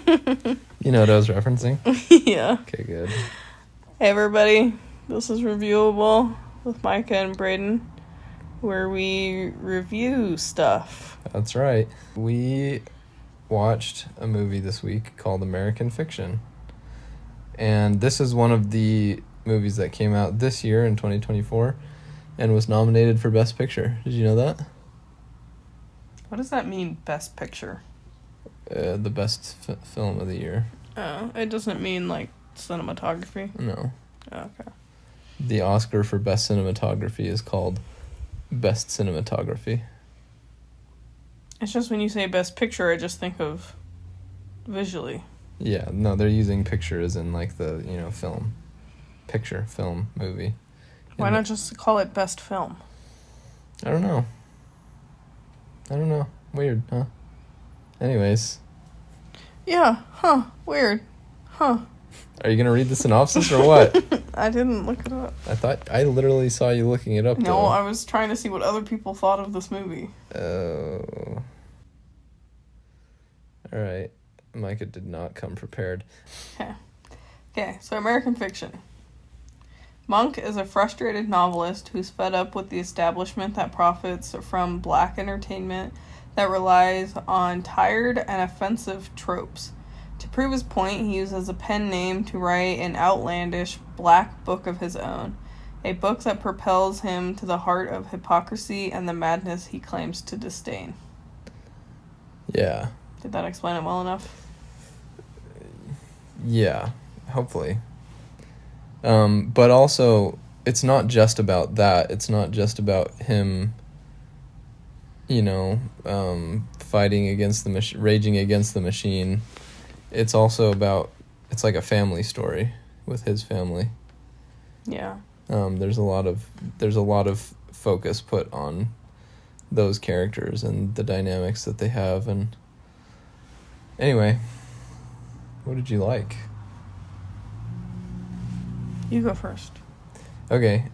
You know what I was referencing? Yeah. Okay, good. Hey, everybody. This is Reviewable with Micah and Braden, where we review stuff. That's right. We watched a movie this week called American Fiction. And this is one of the movies that came out this year in 2024 and was nominated for Best Picture. Did you know that? What does that mean, Best Picture? The best film of the year. Oh, it doesn't mean, like, cinematography? No. Oh, okay. The Oscar for Best Cinematography is called Best Cinematography. It's just when you say Best Picture, I just think of visually. Yeah, no, they're using picture as in, like, the, film. Picture, film, movie. Why not just call it Best Film? I don't know. Weird, huh? Anyways. Yeah, huh, weird. Huh. Are you going to read the synopsis or what? I didn't look it up. I literally saw you looking it up, No, though. I was trying to see what other people thought of this movie. Oh. Alright. Micah did not come prepared. Okay, so American Fiction. Monk is a frustrated novelist who's fed up with the establishment that profits from black entertainment that relies on tired and offensive tropes. To prove his point, he uses a pen name to write an outlandish black book of his own, a book that propels him to the heart of hypocrisy and the madness he claims to disdain. Yeah. Did that explain it well enough? Yeah, hopefully. But also, it's not just about that. It's not just about him, fighting against the raging against the machine. It's also about, it's like a family story with his family. Yeah. There's a lot of focus put on those characters and the dynamics that they have. And anyway, what did you like? You go first. Okay,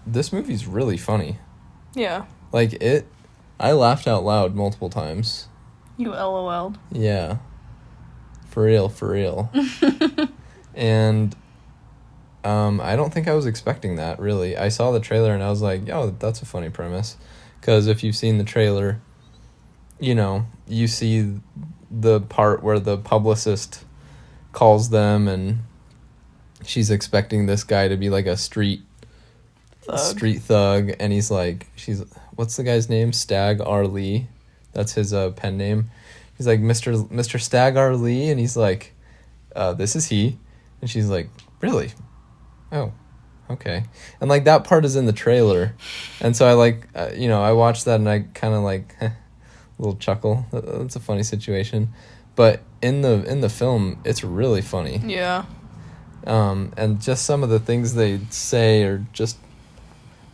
this movie's really funny. Yeah. I laughed out loud multiple times. You LOL'd. Yeah. For real. And, I don't think I was expecting that, really. I saw the trailer and I was like, oh, that's a funny premise. Because if you've seen the trailer, you see the part where the publicist calls them and she's expecting this guy to be like a street thug, and he's like, what's the guy's name? Stag R. Lee. That's his pen name. He's like, Mr. Stag R. Lee, and he's like, this is he. And she's like, really? Oh, okay. And like that part is in the trailer, and so I watched that and I kind of like a little chuckle. That's a funny situation, but in the film, it's really funny. Yeah. And just some of the things they say are just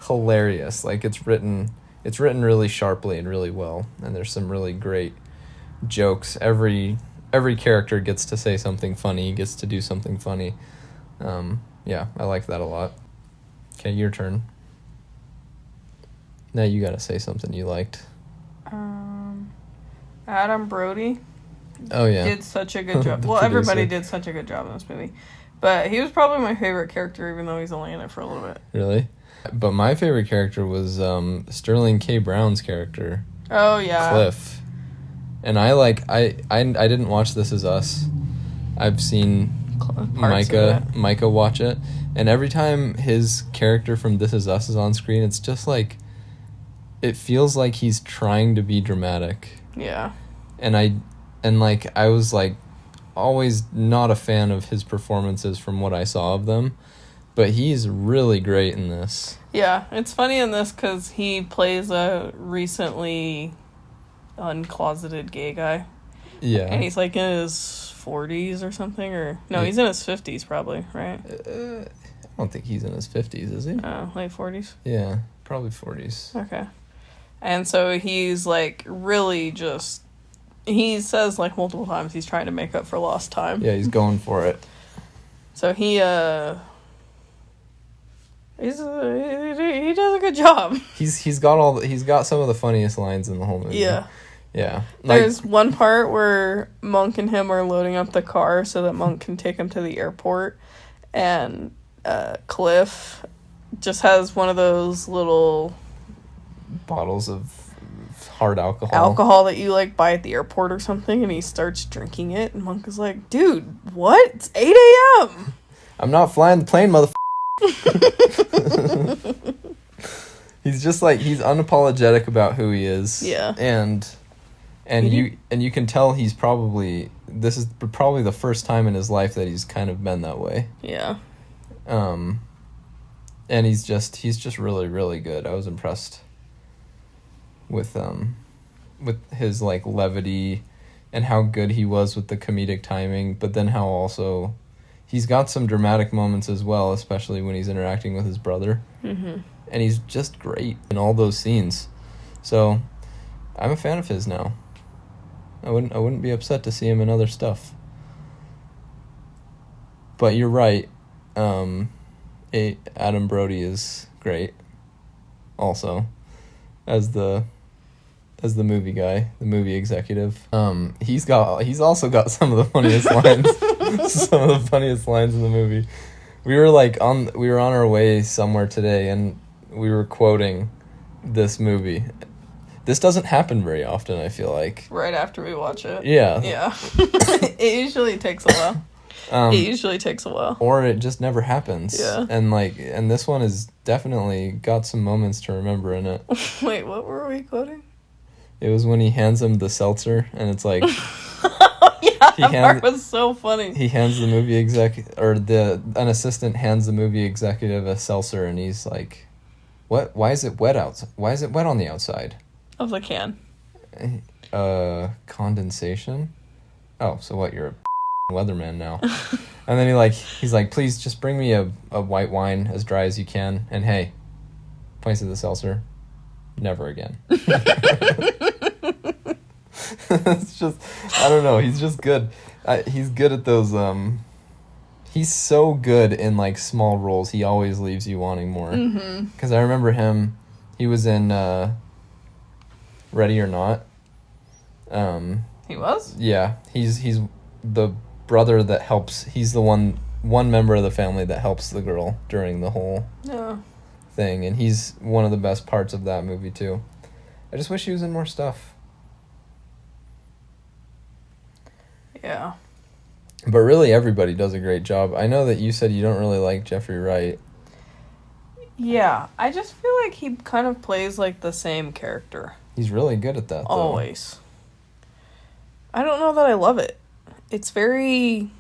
hilarious. Like it's written really sharply and really well, and there's some really great jokes. Every character gets to say something funny, gets to do something funny. Yeah, I like that a lot. Okay, your turn. Now you gotta say something you liked. Adam Brody. Oh yeah. Did such a good job. Well, everybody did such a good job in this movie. But he was probably my favorite character, even though he's only in it for a little bit. Really? But my favorite character was Sterling K. Brown's character. Oh, yeah. Cliff. And I didn't watch This Is Us. I've seen Micah watch it. And every time his character from This Is Us is on screen, it's just like, it feels like he's trying to be dramatic. Yeah. And I was like, always not a fan of his performances from what I saw of them, but he's really great in this. Yeah, it's funny in this because he plays a recently uncloseted gay guy. Yeah. And he's like in his 40s or something, or no, he's in his 50s probably, right? I don't think he's in his 50s, is he? Late 40s? Yeah, probably 40s. Okay. And so he's like really just, he says like multiple times he's trying to make up for lost time. Yeah, he's going for it. So he does a good job. He's got some of the funniest lines in the whole movie. Yeah. Yeah. There's one part where Monk and him are loading up the car so that Monk can take him to the airport, and Cliff just has one of those little bottles of hard alcohol that you like buy at the airport or something, and he starts drinking it, and Monk is like, dude, what? It's 8 a.m. I'm not flying the plane, motherfucker. He's just like, he's unapologetic about who he is. Yeah. And you can tell this is probably the first time in his life that he's kind of been that way. Yeah. And he's just really, really good. I was impressed with his like levity and how good he was with the comedic timing, but then how also he's got some dramatic moments as well, especially when he's interacting with his brother. Mm-hmm. And he's just great in all those scenes. So I'm a fan of his now. I wouldn't be upset to see him in other stuff. But you're right. Adam Brody is great. Also, as the movie guy, the movie executive. He's also got some of the funniest lines. Some of the funniest lines in the movie. We were on our way somewhere today, and we were quoting this movie. This doesn't happen very often, I feel like. Right after we watch it. Yeah. Yeah. It usually takes a while. Or it just never happens. Yeah. And this one has definitely got some moments to remember in it. Wait, what were we quoting? It was when he hands him the seltzer, and it's like... Yeah, that part was so funny. He hands the movie an assistant hands the movie executive a seltzer, and he's like, "What? Why is it wet out? Why is it wet on the outside?" Of the can. Condensation. Oh, so what? You're a weatherman now. And then he's like, "Please just bring me a white wine as dry as you can." And hey, points to the seltzer. Never again. It's just, I don't know. He's just good. He's good at those. He's so good in like small roles. He always leaves you wanting more. Because I remember him. He was in Ready or Not. He was? Yeah, he's the brother that helps. He's the one member of the family that helps the girl during the whole thing, and he's one of the best parts of that movie too. I just wish he was in more stuff. Yeah. But really, everybody does a great job. I know that you said you don't really like Jeffrey Wright. Yeah, I just feel like he kind of plays like the same character. He's really good at that, though. Always. I don't know that I love it. It's very...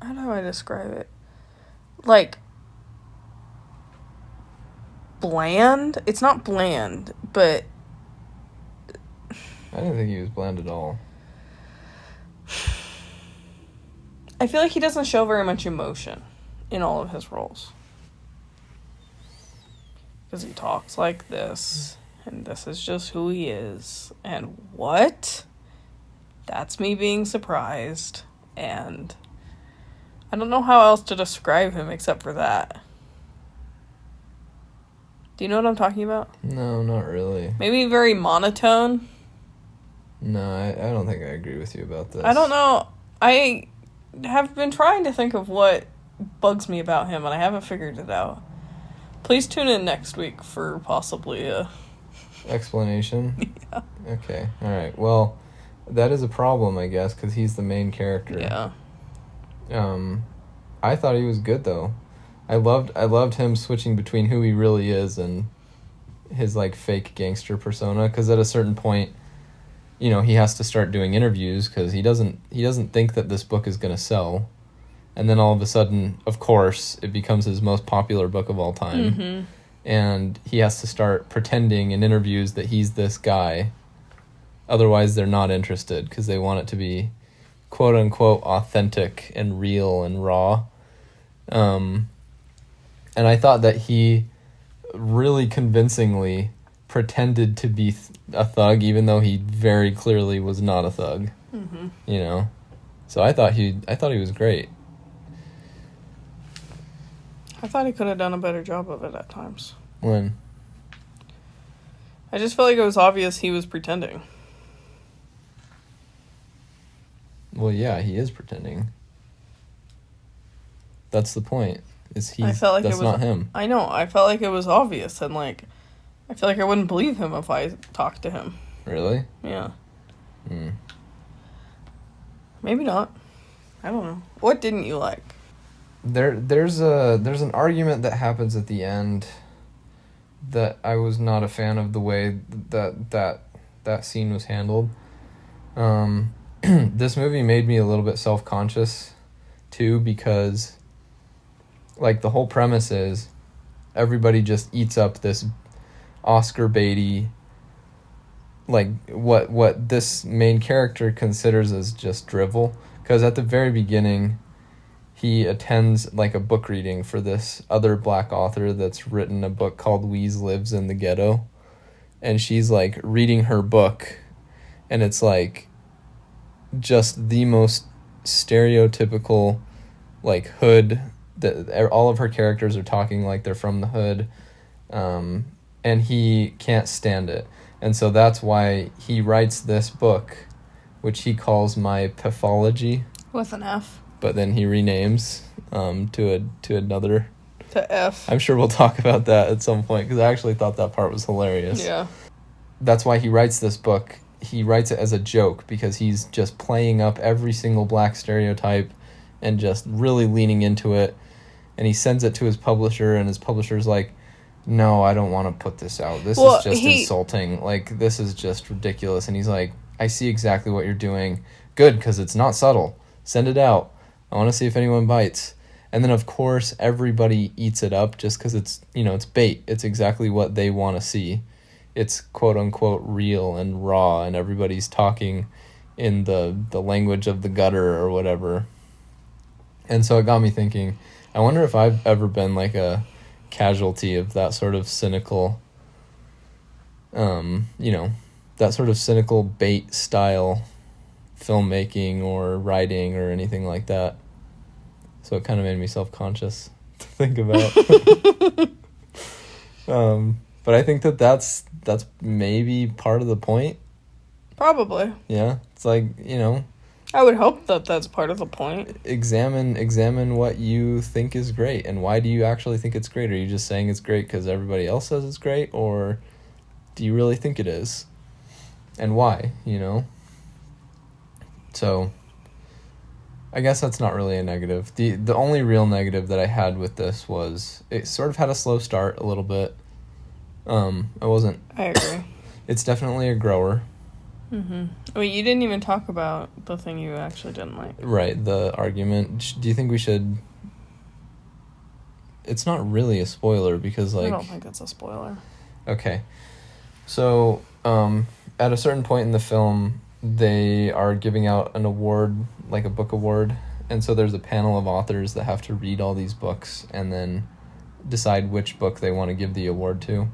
How do I describe it? Like... bland? It's not bland, but... I didn't think he was bland at all. I feel like he doesn't show very much emotion in all of his roles. Because he talks like this, and this is just who he is. And what? That's me being surprised. And I don't know how else to describe him except for that. Do you know what I'm talking about? No, not really. Maybe very monotone. No, I don't think I agree with you about this. I don't know. I have been trying to think of what bugs me about him, and I haven't figured it out. Please tune in next week for possibly a... explanation? Yeah. Okay, alright. Well, that is a problem, I guess, because he's the main character. Yeah. I thought he was good, though. I loved him switching between who he really is and his, like, fake gangster persona, because at a certain point... You know, he has to start doing interviews because he doesn't think that this book is going to sell. And then all of a sudden, of course, it becomes his most popular book of all time. Mm-hmm. And he has to start pretending in interviews that he's this guy. Otherwise, they're not interested because they want it to be quote-unquote authentic and real and raw. And I thought that he really convincingly pretended to be a thug, even though he very clearly was not a thug. Mm-hmm. You know, so I thought he was great. I thought he could have done a better job of it at times. When? I just felt like it was obvious he was pretending. Well, yeah, he is pretending. That's the point. That's not him. I know. I felt like it was obvious, and like, I feel like I wouldn't believe him if I talked to him. Really? Yeah. Maybe not. I don't know. What didn't you like? There's an argument that happens at the end that I was not a fan of the way that scene was handled. This movie made me a little bit self-conscious too, because like the whole premise is everybody just eats up this Oscar baity, like what this main character considers as just drivel, because at the very beginning he attends like a book reading for this other black author that's written a book called Weeze Lives in the Ghetto, and she's like reading her book, and it's like just the most stereotypical like hood, that all of her characters are talking like they're from the hood, and he can't stand it, and so that's why he writes this book which he calls My Pathology with an F, but then he renames to another to F. I'm sure we'll talk about that at some point, because I actually thought that part was hilarious. Yeah, that's why he writes this book. He writes it as a joke because he's just playing up every single black stereotype and just really leaning into it. And he sends it to his publisher, and his publisher's like, no, I don't want to put this out. This is just insulting. Like, this is just ridiculous. And he's like, I see exactly what you're doing. Good, because it's not subtle. Send it out. I want to see if anyone bites. And then, of course, everybody eats it up just because it's, it's bait. It's exactly what they want to see. It's quote-unquote real and raw, and everybody's talking in the language of the gutter or whatever. And so it got me thinking, I wonder if I've ever been like a casualty of that sort of cynical, that sort of cynical bait style filmmaking or writing or anything like that. So it kind of made me self-conscious to think about. But I think that's maybe part of the point. Probably. Yeah. It's like, I would hope that that's part of the point. Examine what you think is great, and why do you actually think it's great? Are you just saying it's great because everybody else says it's great, or do you really think it is? And why, So, I guess that's not really a negative. The only real negative that I had with this was it sort of had a slow start a little bit. I agree. It's definitely a grower. Mm-hmm. Wait, you didn't even talk about the thing you actually didn't like. Right, the argument. Do you think we should... It's not really a spoiler because, like... I don't think it's a spoiler. Okay. So, at a certain point in the film, they are giving out an award, like a book award, and so there's a panel of authors that have to read all these books and then decide which book they want to give the award to.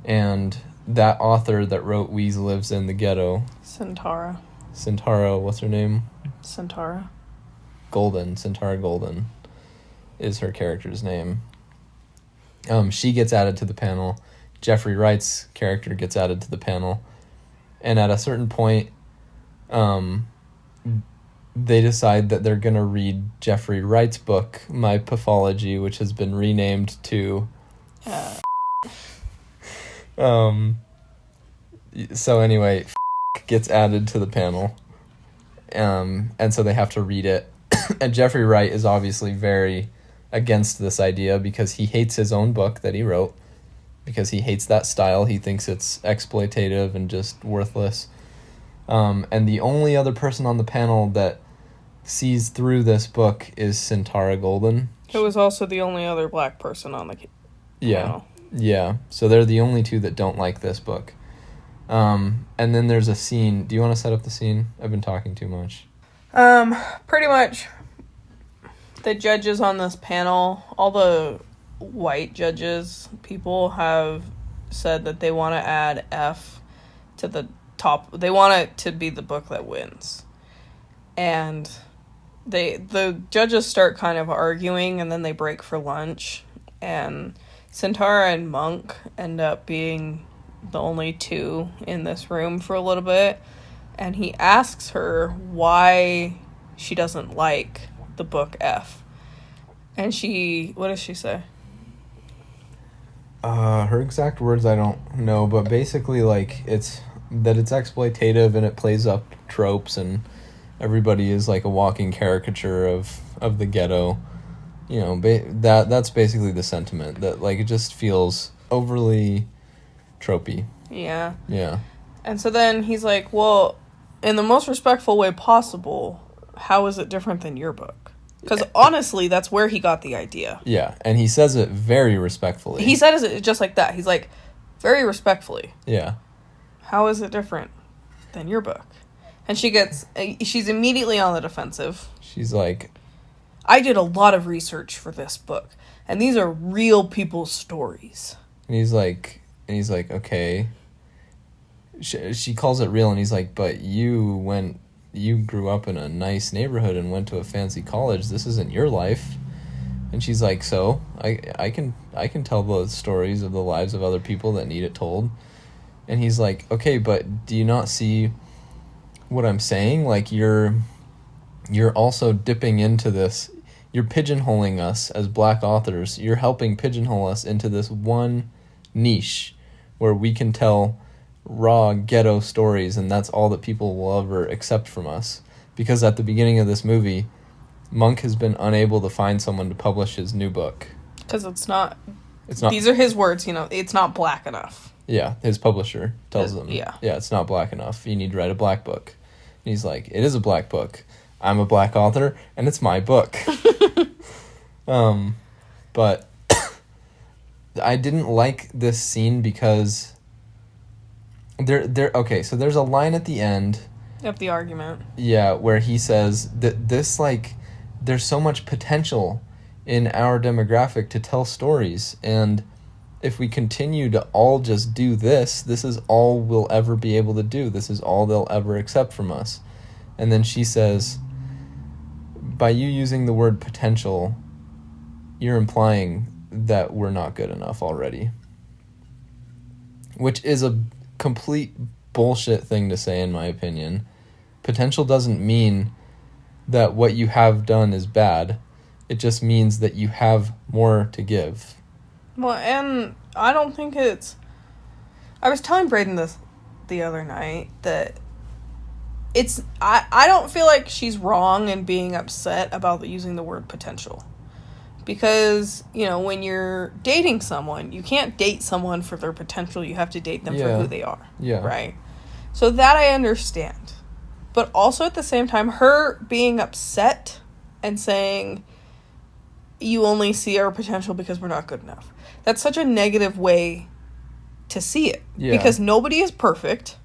And that author that wrote Weeze Lives in the Ghetto... Centaura, what's her name? Centaura Golden is her character's name. She gets added to the panel. Jeffrey Wright's character gets added to the panel. And at a certain point, they decide that they're going to read Jeffrey Wright's book, My Pathology, which has been renamed to... So anyway, gets added to the panel. And so they have to read it. And Jeffrey Wright is obviously very against this idea because he hates his own book that he wrote, because he hates that style. He thinks it's exploitative and just worthless. And the only other person on the panel that sees through this book is Centaura Golden. Who was also the only other black person on the panel. Yeah. So they're the only two that don't like this book. And then there's a scene. Do you want to set up the scene? I've been talking too much. Pretty much the judges on this panel, all the white people have said that they want to add F to the top. They want it to be the book that wins. And the judges start kind of arguing, and then they break for lunch, and Centaura and Monk end up being the only two in this room for a little bit, and he asks her why she doesn't like the book F. And what does she say? Her exact words I don't know, but basically, like, it's exploitative and it plays up tropes, and everybody is like a walking caricature of the ghetto. You know, that's basically the sentiment, that, like, it just feels overly tropey. Yeah. Yeah. And so then he's like, well, in the most respectful way possible, how is it different than your book? Because honestly, that's where he got the idea. Yeah, and he says it very respectfully. He says it just like that. He's like, very respectfully. Yeah. How is it different than your book? And she's immediately on the defensive. She's like, I did a lot of research for this book, and these are real people's stories. and he's like, okay. She calls it real, and he's like, but you grew up in a nice neighborhood and went to a fancy college. This isn't your life. And she's like, so I can tell the stories of the lives of other people that need it told. And he's like, okay, but do you not see what I'm saying? Like, you're also dipping into this. You're pigeonholing us as black authors. You're helping pigeonhole us into this one niche where we can tell raw ghetto stories, and that's all that people will ever accept from us. Because at the beginning of this movie, Monk has been unable to find someone to publish his new book. Because it's not... These are his words, it's not black enough. Yeah, his publisher tells him. Yeah, it's not black enough. You need to write a black book. And he's like, it is a black book. I'm a black author, and it's my book. But I didn't like this scene because okay, so there's a line at the end of the argument. Yeah, where he says that this, like, there's so much potential in our demographic to tell stories, and if we continue to all just do this is all we'll ever be able to do. This is all they'll ever accept from us. And then she says, by you using the word potential, you're implying that we're not good enough already. Which is a complete bullshit thing to say, in my opinion. Potential doesn't mean that what you have done is bad. It just means that you have more to give. Well, and I don't think it's... I was telling Brayden this the other night, that it's... I don't feel like she's wrong in being upset about using the word potential. Because, when you're dating someone, you can't date someone for their potential. You have to date them for who they are. Yeah. Right? So that I understand. But also at the same time, her being upset and saying, you only see our potential because we're not good enough. That's such a negative way to see it. Yeah. Because nobody is perfect.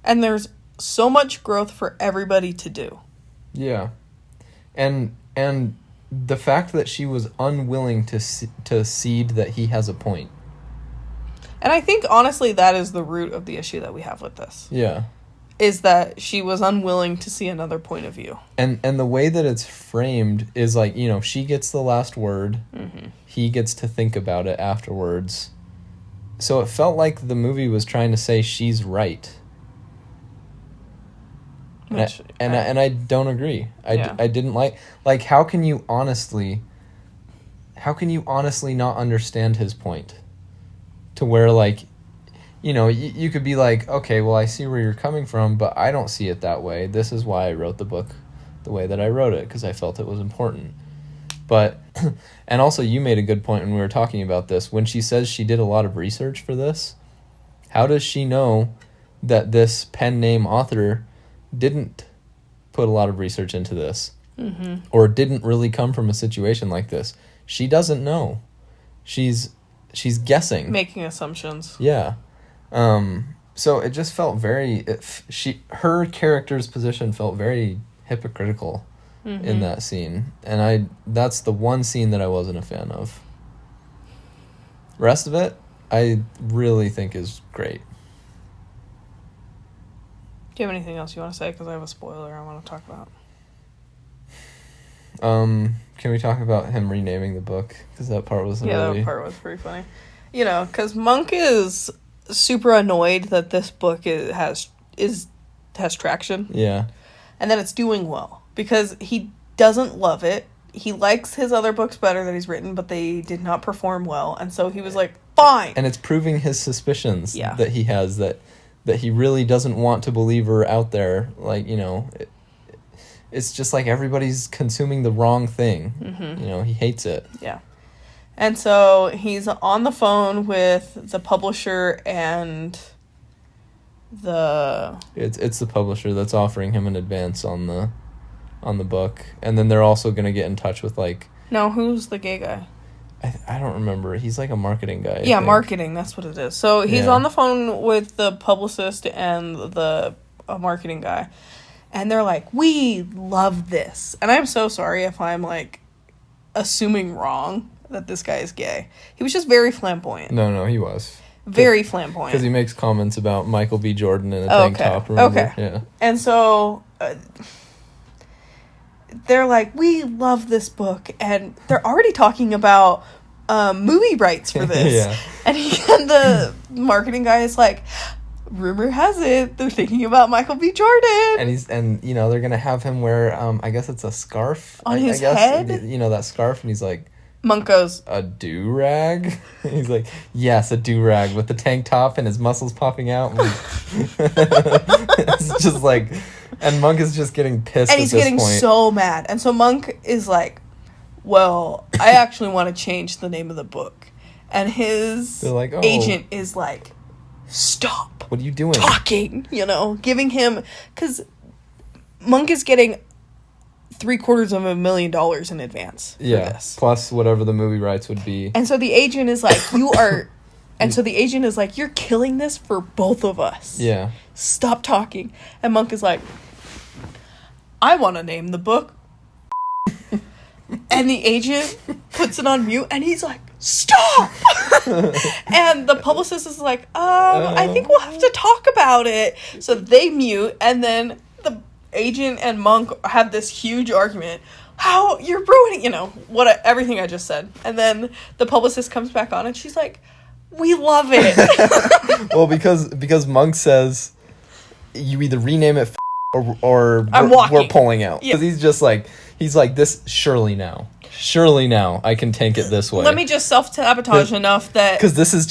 And there's so much growth for everybody to do. Yeah. And the fact that she was unwilling to cede that he has a point. And I think, honestly, that is the root of the issue that we have with this. Yeah. Is that she was unwilling to see another point of view. And the way that it's framed is like, she gets the last word. Mm-hmm. He gets to think about it afterwards. So it felt like the movie was trying to say she's right. And I don't agree. I didn't like how can you honestly not understand his point? To where, like, you could be like, okay, well, I see where you're coming from, but I don't see it that way. This is why I wrote the book the way that I wrote it, because I felt it was important. But, and also you made a good point when we were talking about this. When she says she did a lot of research for this, how does she know that this pen name author didn't put a lot of research into this? Mm-hmm. Or didn't really come from a situation like this? She doesn't know. She's guessing. Making assumptions. Yeah. So it just felt her character's position felt very hypocritical in that scene. And that's the one scene that I wasn't a fan of. Rest of it, I really think is great. Do you have anything else you want to say? Because I have a spoiler I want to talk about. Can we talk about him renaming the book? Because that part was that part was pretty funny. Because Monk is super annoyed that this book has traction. Yeah. And that it's doing well. Because he doesn't love it. He likes his other books better that he's written, but they did not perform well. And so he was like, fine. And it's proving his suspicions Yeah. that he has, that he really doesn't want to believe her out there. Like, you know, it's just like everybody's consuming the wrong thing. Mm-hmm. You know, he hates it. Yeah. And so he's on the phone with the publisher and It's the publisher that's offering him an advance on the book. And then they're also going to get in touch with, like... No, who's the gay guy? I don't remember. He's like a marketing guy. Yeah, marketing. That's what it is. So he's on the phone with the publicist and the marketing guy. And they're like, we love this. And I'm so sorry if I'm, like, assuming wrong that this guy is gay. He was just very flamboyant. No, he was. Very flamboyant. Because he makes comments about Michael B. Jordan in a tank top, remember? Okay. Yeah. And so... they're like, we love this book, and they're already talking about movie rights for this. Yeah. And the marketing guy is like, rumor has it they're thinking about Michael B. Jordan. And you know, they're gonna have him wear I guess it's a scarf on his head. You know, that scarf, and he's like, Monk goes, a do-rag? He's like, yes, a do-rag with the tank top and his muscles popping out. It's just like, and Monk is just getting pissed and he's getting so mad. And so Monk is like, well, I actually want to change the name of the book. And his like, agent is like, stop. What are you doing? Talking, you know, giving him, because Monk is getting $750,000 in advance for this. Plus whatever the movie rights would be. And so the agent is like, you're killing this for both of us. Yeah. Stop talking. And Monk is like, I want to name the book. And the agent puts it on mute, and he's like, stop! And the publicist is like, I think we'll have to talk about it. So they mute, and then the agent and Monk have this huge argument. How you're ruining, you know, everything I just said. And then the publicist comes back on, and she's like, we love it. Well, because Monk says you either rename it or we're pulling out. Because he's just like, this, surely now I can tank it this way. Let me just self-sabotage enough that... Because this is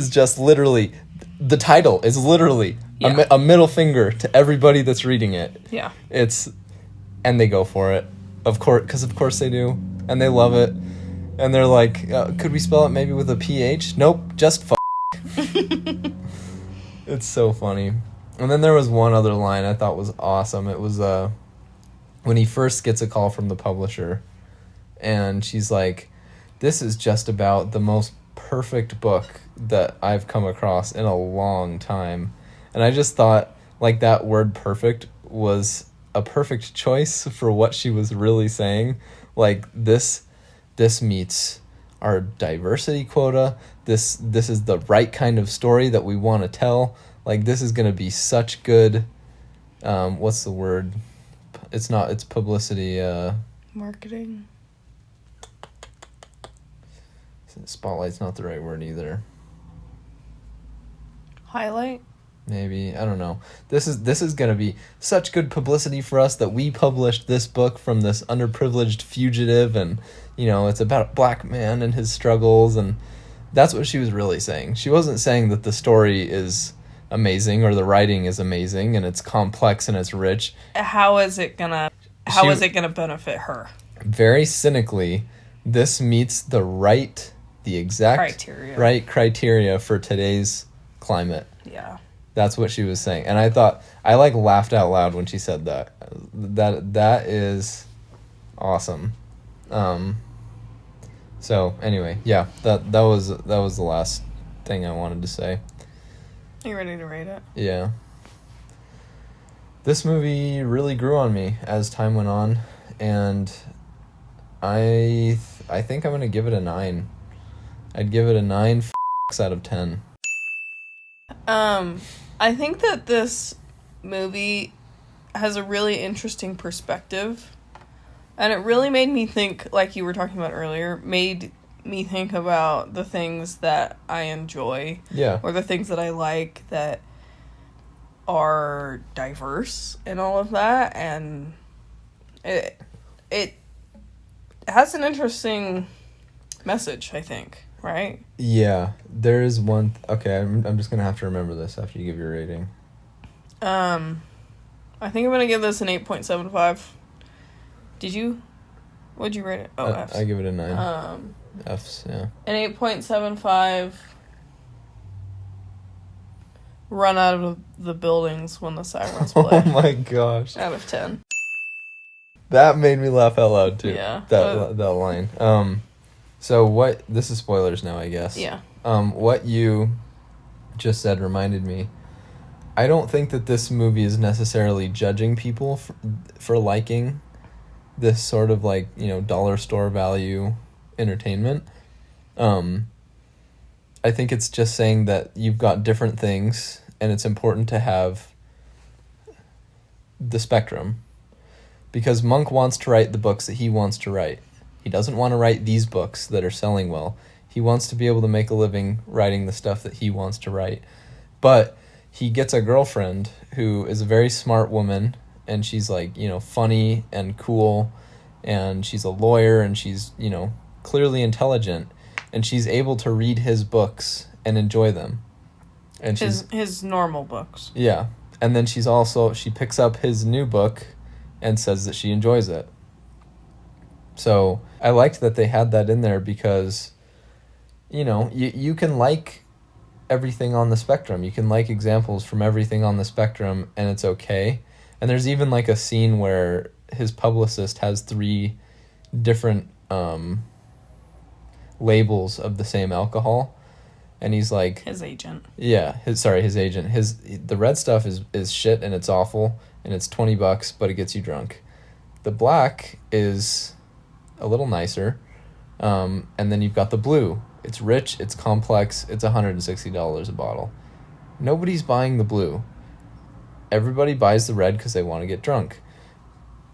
just literally, the title is literally a middle finger to everybody that's reading it. Yeah. And they go for it. Of course they do. And they love it. And they're like, could we spell it maybe with a PH? Nope, just It's so funny. And then there was one other line I thought was awesome. It was when he first gets a call from the publisher, and she's like, this is just about the most perfect book that I've come across in a long time. And I just thought, like, that word perfect was a perfect choice for what she was really saying. Like, this meets our diversity quota. This is the right kind of story that we want to tell. Like, this is going to be such good, what's the word? It's publicity. Marketing. Spotlight's not the right word either. Highlight? Maybe, I don't know. This is going to be such good publicity for us that we published this book from this underprivileged fugitive, and, you know, it's about a black man and his struggles, and that's what she was really saying. She wasn't saying that the story is amazing or the writing is amazing and it's complex and it's rich. How is it gonna benefit her? Very cynically, this meets the exact criteria for today's climate. Yeah. That's what she was saying. And I thought, I like laughed out loud when she said that. That is awesome. So anyway, yeah, that was the last thing I wanted to say. Are you ready to rate it? Yeah. This movie really grew on me as time went on, and I think I'm going to give it a 9. I'd give it a 9 out of 10. I think that this movie has a really interesting perspective, and it really made me think, like you were talking about earlier, made me think about the things that I enjoy. Yeah. Or the things that I like that are diverse and all of that. And it has an interesting message, I think, right? Yeah. There is one... Okay, I'm just going to have to remember this after you give your rating. I think I'm going to give this an 8.75. Did you? What'd you rate it? Oh, F's. I give it a 9. F's, yeah. An 8.75. Run out of the buildings when the sirens play. Oh my gosh. Out of 10. That made me laugh out loud too. Yeah. That line. So what... This is spoilers now, I guess. Yeah. What you just said reminded me. I don't think that this movie is necessarily judging people for liking this sort of like, dollar store value entertainment. I think it's just saying that you've got different things and it's important to have the spectrum. Because Monk wants to write the books that he wants to write. He doesn't want to write these books that are selling well. He wants to be able to make a living writing the stuff that he wants to write. But he gets a girlfriend who is a very smart woman, and she's like, funny and cool, and she's a lawyer, and she's, clearly intelligent, and she's able to read his books and enjoy them. And his normal books. Yeah. And then she picks up his new book and says that she enjoys it. So I liked that they had that in there because, you can like everything on the spectrum. You can like examples from everything on the spectrum, and it's okay. And there's even like a scene where his publicist has 3 different labels of the same alcohol, and he's like... His agent. Yeah, his agent. The red stuff is shit, and it's awful, and it's $20, but it gets you drunk. The black is a little nicer, and then you've got the blue. It's rich, it's complex, it's $160 a bottle. Nobody's buying the blue. Everybody buys the red because they want to get drunk.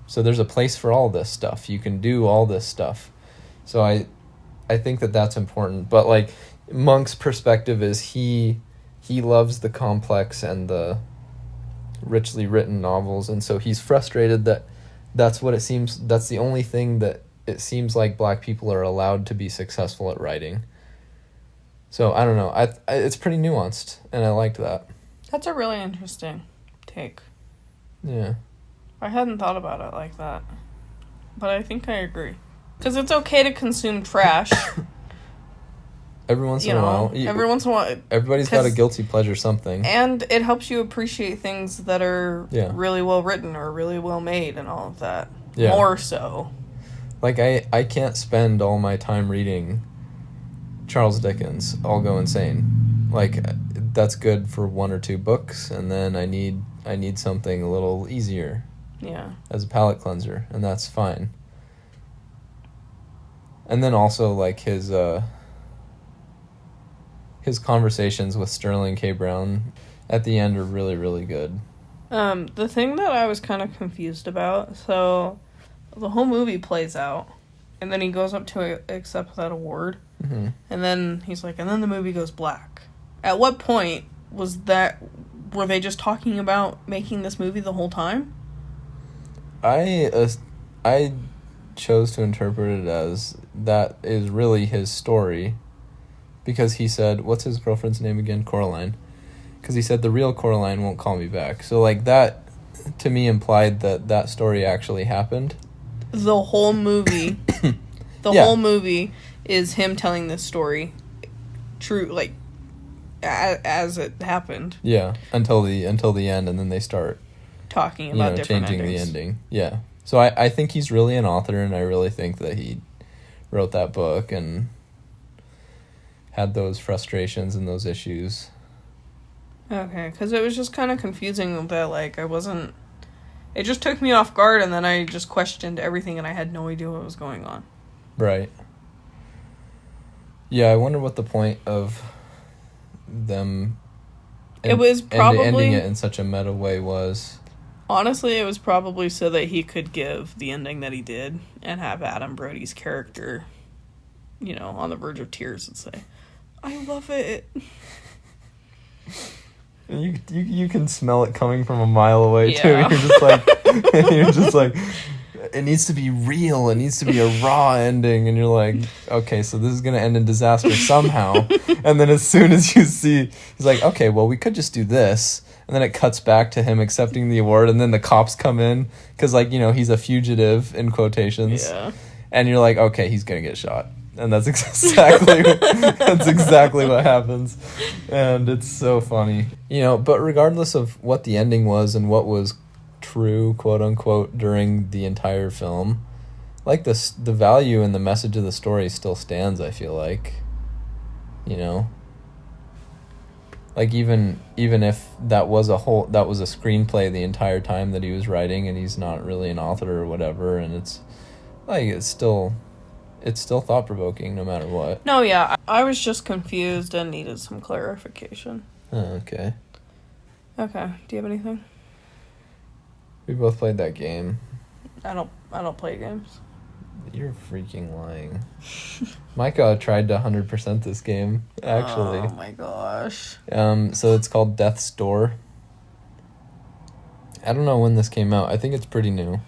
So there's a place for all this stuff. You can do all this stuff. So I think that that's important. But like Monk's perspective is he loves the complex and the richly written novels, and so he's frustrated that that's the only thing that it seems like black people are allowed to be successful at writing. So I don't know. It's pretty nuanced, and I liked that. That's a really interesting take. Yeah. I hadn't thought about it like that, but I think I agree. Because it's okay to consume trash. Every once in a while. Every once in a while. Everybody's got a guilty pleasure something. And it helps you appreciate things that are really well written or really well made and all of that. Yeah. More so. Like, I can't spend all my time reading Charles Dickens. I'll go insane. Like, that's good for 1 or 2 books, and then I need something a little easier. Yeah. As a palate cleanser, and that's fine. And then also, like, his conversations with Sterling K. Brown at the end are really, really good. The thing that I was kind of confused about, so the whole movie plays out, and then he goes up to accept that award, mm-hmm. and then he's like, and then the movie goes black. At what point were they just talking about making this movie the whole time? I chose to interpret it as that is really his story, because he said, what's his girlfriend's name again? Coraline. Because he said, the real Coraline won't call me back. So, like, that, to me, implied that story actually happened. The whole movie, whole movie is him telling this story true, like, as it happened. Yeah, until the end, and then they start talking about different changing endings. the ending. Yeah. So I think he's really an author, and I really think that he wrote that book and had those frustrations and those issues. Okay, because it was just kind of confusing that, like, it just took me off guard, and then I just questioned everything, and I had no idea what was going on. Right. Yeah, I wonder what the point of them ending it in such a meta way was. Honestly, it was probably so that he could give the ending that he did and have Adam Brody's character on the verge of tears and say, I love it. You can smell it coming from a mile away, too. Yeah. You're just like, it needs to be real. It needs to be a raw ending. And you're like, okay, so this is going to end in disaster somehow. And then as soon as you see, he's like, okay, well, we could just do this. And then it cuts back to him accepting the award. And then the cops come in because, he's a fugitive, in quotations. Yeah. And you're like, okay, he's going to get shot. And that's exactly what happens. And it's so funny. But regardless of what the ending was and what was true, quote unquote, during the entire film, the value and the message of the story still stands, I feel like. Even if that was a screenplay the entire time that he was writing and he's not really an author or whatever, and it's still thought-provoking no matter what. No, yeah. I was just confused and needed some clarification. Oh, okay. Okay. Do you have anything? We both played that game. I don't play games. You're freaking lying. Micah tried to 100% this game, actually. Oh my gosh. So it's called Death's Door. I don't know when this came out. I think it's pretty new.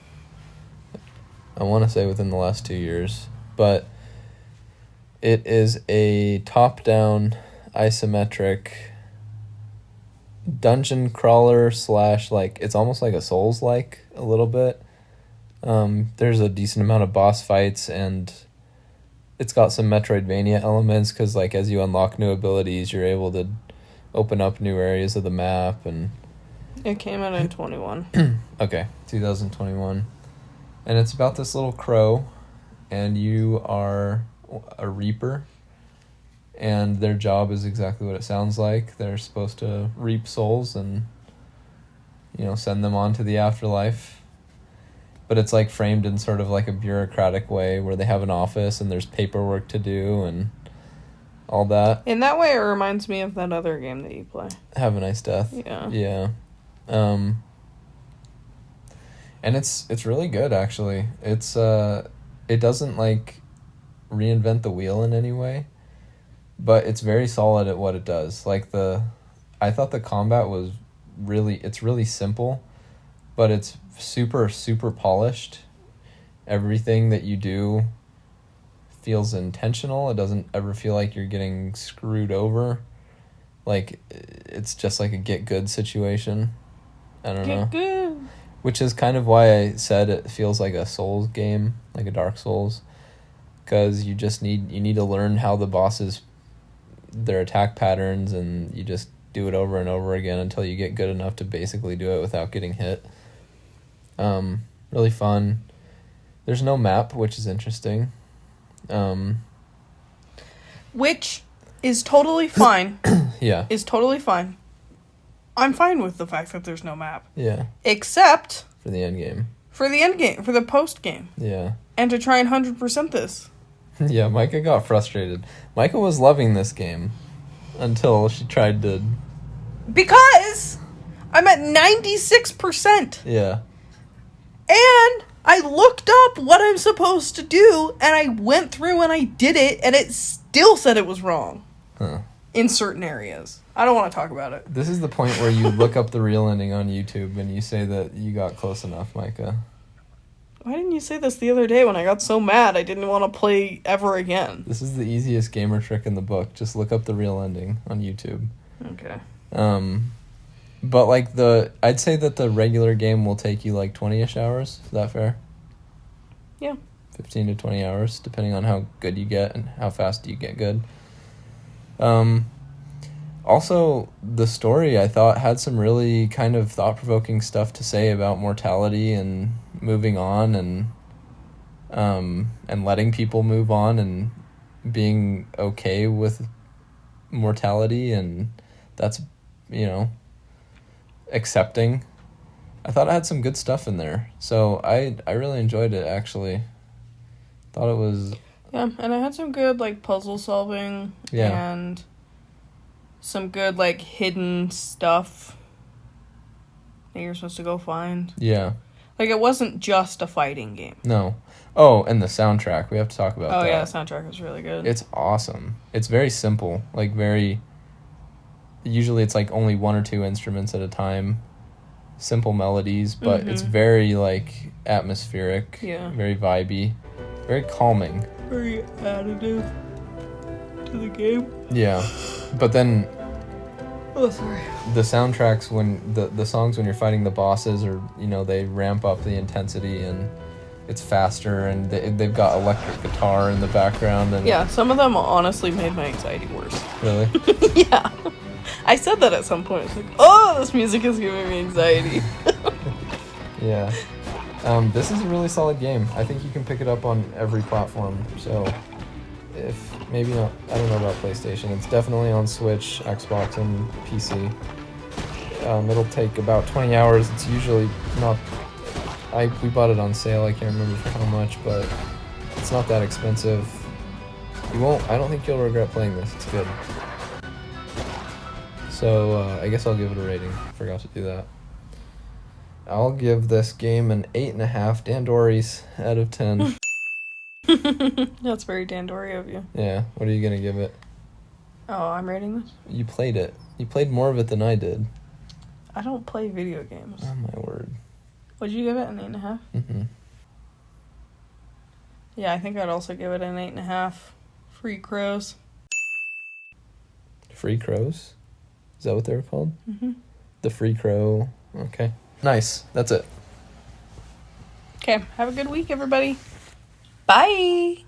I want to say within the last 2 years. But it is a top-down, isometric dungeon crawler / it's almost like a Souls-like a little bit. There's a decent amount of boss fights, and it's got some Metroidvania elements because as you unlock new abilities, you're able to open up new areas of the map. And it came out in 21. Okay, 2021. And it's about this little crow, and you are a reaper, and their job is exactly what it sounds like. They're supposed to reap souls and send them on to the afterlife, but it's framed in sort of a bureaucratic way where they have an office and there's paperwork to do and all that. In that way, it reminds me of that other game that you play, Have a Nice Death. Yeah. And it's really good, actually. It doesn't reinvent the wheel in any way, but it's very solid at what it does. I thought the combat was really simple, but it's super, super polished. Everything that you do feels intentional. It doesn't ever feel like you're getting screwed over. It's just a get good situation. I don't know. Get good. Which is kind of why I said it feels like a Souls game, like a Dark Souls, because you need to learn how the bosses, their attack patterns, and you just do it over and over again until you get good enough to basically do it without getting hit. Really fun. There's no map, which is interesting. Which is totally fine. Yeah. Is totally fine. I'm fine with the fact that there's no map. Yeah. Except For the end game. For the end game, for the post game. Yeah. And to try and 100% this. Yeah, Micah got frustrated. Micah was loving this game until she tried to... Because I'm at 96%. Yeah. And I looked up what I'm supposed to do, and I went through and I did it, and it still said it was wrong. Huh. In certain areas. I don't want to talk about it. This is the point where you look up the real ending on YouTube and you say that you got close enough, Micah. Why didn't you say this the other day when I got so mad I didn't want to play ever again? This is the easiest gamer trick in the book. Just look up the real ending on YouTube. Okay. But I'd say that the regular game will take you 20-ish hours. Is that fair? Yeah. 15 to 20 hours, depending on how good you get and how fast you get good. Also, the story, I thought, had some really kind of thought-provoking stuff to say about mortality and moving on and letting people move on and being okay with mortality, and that's, accepting. I thought it had some good stuff in there. So I really enjoyed it, actually. Thought it was... Yeah, and I had some good, puzzle solving. Yeah. And some good, hidden stuff that you're supposed to go find. Yeah. Like, it wasn't just a fighting game. No. Oh, and the soundtrack. We have to talk about that. Oh, yeah, the soundtrack was really good. It's awesome. It's very simple. Like, very... Usually it's, like, only one or two instruments at a time. Simple melodies, but it's very, like, atmospheric. Yeah. Very vibey. Very calming. Very additive to the game. Yeah. But then... Oh, sorry. The soundtracks, when... The songs when you're fighting the bosses, or, you know, they ramp up the intensity and... It's faster, and they've got electric guitar in the background. And Yeah, some of them honestly made my anxiety worse. Really? Yeah. I said that at some point. It's like, oh, this music is giving me anxiety. Yeah. This is a really solid game. I think you can pick it up on every platform. So, if maybe not, I don't know about PlayStation. It's definitely on Switch, Xbox, and PC. It'll take about 20 hours. It's usually not... we bought it on sale. I can't remember for how much, but it's not that expensive. I don't think you'll regret playing this. It's good. So I guess I'll give it a rating. Forgot to do that. I'll give this game an 8.5 Dandoris out of 10. That's very Dandori of you. Yeah. What are you gonna give it? Oh, I'm rating this? You played it. You played more of it than I did. I don't play video games. Oh my word. Would you give it an 8.5? Mm-hmm. Yeah, I think I'd also give it an 8.5. Free crows. Free crows? Is that what they were called? Mm-hmm. The free crow. Okay. Nice. That's it. Okay, have a good week, everybody. Bye!